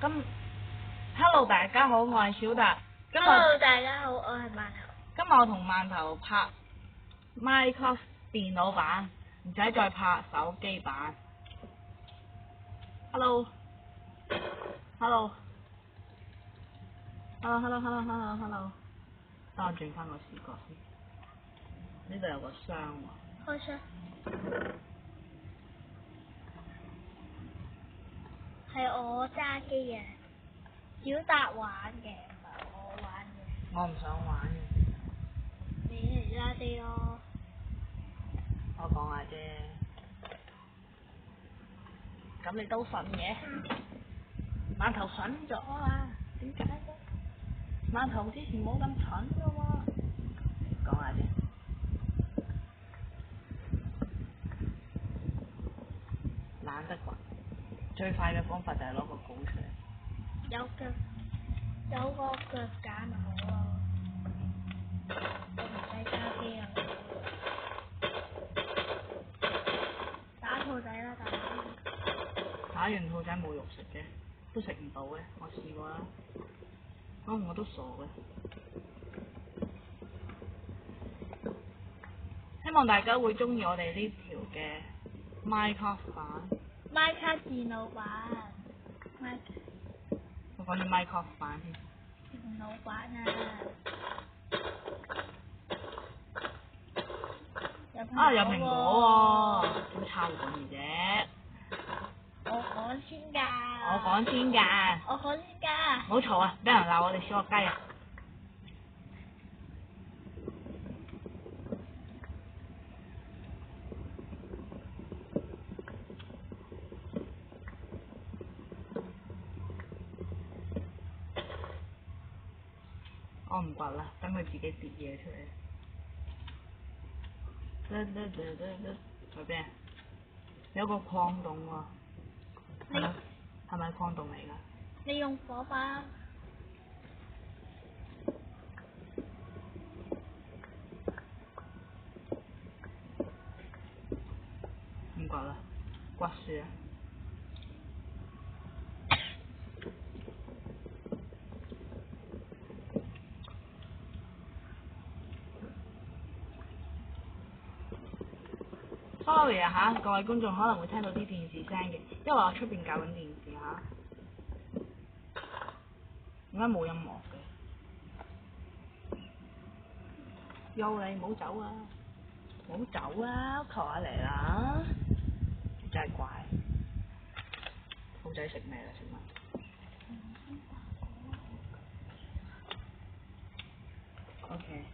Hello 大家好，我係小達。Hello 大家好，我係饅頭。今日我同饅頭拍 Minecraft 電腦版，唔使再拍手機版。Hello。Hello。Hello。等我轉翻個視角先。呢度有個箱喎。開箱。係我揸機嘅，小達玩嘅，唔係我玩嘅。我唔想玩嘅。你嚟揸機咯。我講下啫。咁你都瞓嘅？饅頭瞓咗啊？點解嘅？饅頭之前冇咁蠢噶喎。講下啫。懶得滾，最快嘅方法就係攞個稿出嚟。有個腳架咪好咯，我唔使揸機啊。打兔仔啦，打完兔仔冇肉食嘅，都食唔到嘅，我試過啦。我都傻嘅。希望大家會中意我哋呢條嘅 Minecraft 版。Minecraft 電腦版。我講啲 Minecraft 版添。電腦版啊！有蘋果喎，點抄佢嘅啫？我講先㗎。我講先㗎。我講先㗎。唔好嘈啊！俾人鬧我哋小學雞啊！我唔掘啦，等佢自己跌嘢出嚟。喺邊？有個礦洞喎。係咪礦洞嚟㗎？你用火把。唔掘啦，掘樹啊！Sorry 啊嚇，各位觀眾可能會聽到啲電視聲嘅，因為我出邊校緊電視嚇。點解冇音樂嘅？休你唔好走啊！唔好走啊！求下嚟啦！真係怪。兔仔食咩啦？請問？OK。